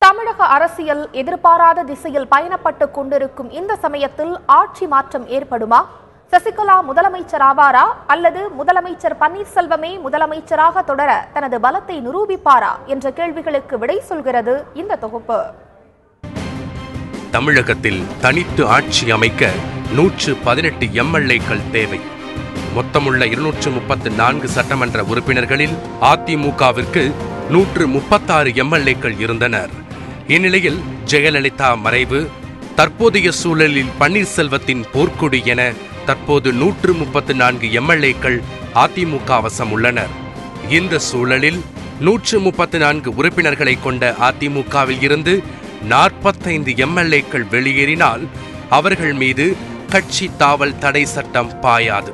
தமிழக அரசியல் எதிர்பாராத திசையில் பயணப்பட்டுக் கொண்டிருக்கும் இந்த சமயத்தில் ஆட்சி மாற்றம் ஏற்படுமா? சசிகலா முதலமைச்சர் ஆவாரா அல்லது முதலமைச்சர் பன்னீர்செல்வமே முதலமைச்சராக தொடர தனது பலத்தை நிரூபிப்பாரா என்ற கேள்விகளுக்கு விடை சொல்கிறது இந்த தொகுப்பு. தமிழகத்தில் தனித்து ஆட்சி அமைக்க 118 எம்எல்ஏக்கள் தேவை. மொத்தமுள்ள 234 சட்டமன்ற உறுப்பினர்களில் அதிமுகவிற்கு 136 எம்எல்ஏக்கள் இருந்தனர். இந்நிலையில் ஜெயலலிதா மறைவு, தற்போதைய சூழலில் பன்னீர்செல்வத்தின் போர்க்கொடி என தற்போது 134 எம்எல்ஏக்கள் அதிமுக வசம் உள்ளனர். இந்த சூழலில் 134 உறுப்பினர்களை கொண்ட அதிமுகவில் இருந்து 45 எம்எல்ஏக்கள் வெளியேறினால் அவர்கள் மீது கட்சி தாவல் தடை சட்டம் பாயாது.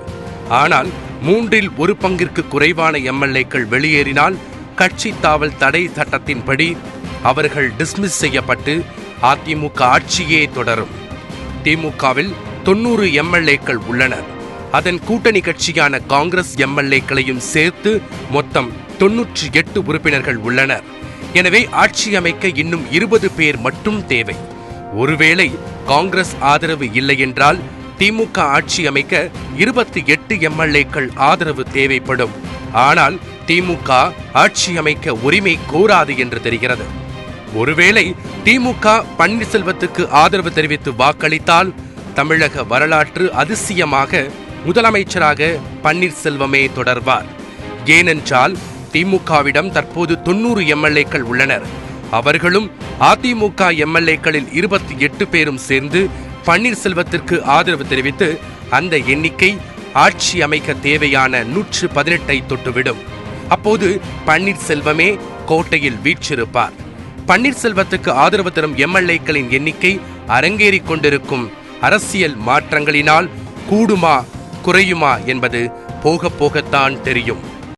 ஆனால் 1/3 பங்கிற்கு குறைவான எம்எல்ஏக்கள் வெளியேறினால் கட்சி தாவல் தடை சட்டத்தின்படி அவர்கள் டிஸ்மிஸ் செய்யப்பட்டு அதிமுக ஆட்சியே தொடரும். திமுகவில் 90 எம்எல்ஏக்கள் உள்ளனர். அதன் கூட்டணி கட்சியான காங்கிரஸ் எம்எல்ஏக்களையும் சேர்த்து மொத்தம் 98 உறுப்பினர்கள் உள்ளனர். எனவே ஆட்சி அமைக்க இன்னும் 20 பேர் மட்டும் தேவை. ஒருவேளை காங்கிரஸ் ஆதரவு இல்லை என்றால் திமுக ஆட்சி அமைக்க 28 எம்எல்ஏக்கள் ஆதரவு தேவைப்படும். ஆனால் திமுக ஆட்சி அமைக்க உரிமை கோராது என்று தெரிகிறது. ஒருவேளை திமுக பன்னீர்செல்வத்துக்கு ஆதரவு தெரிவித்து வாக்களித்தால் தமிழக வரலாற்று அதிசயமாக முதலமைச்சராக பன்னீர்செல்வமே தொடர்வார். ஏனென்றால் திமுகவிடம் தற்போது 90 எம்எல்ஏக்கள் உள்ளனர். அவர்களும் அதிமுக எம்எல்ஏக்களில் 28 பேரும் சேர்ந்து பன்னீர்செல்வத்திற்கு ஆதரவு தெரிவித்து அந்த எண்ணிக்கை ஆட்சி அமைக்க தேவையான 118ஐ தொட்டுவிடும். அப்போது பன்னீர்செல்வமே கோட்டையில் வீற்றிருப்பார். பன்னீர்செல்வத்துக்கு ஆதரவு தரும் எம்எல்ஏக்களின் எண்ணிக்கை அரங்கேறிக் கொண்டிருக்கும் அரசியல் மாற்றங்களினால் கூடுமா குறையுமா என்பது போக போகத்தான் தெரியும்.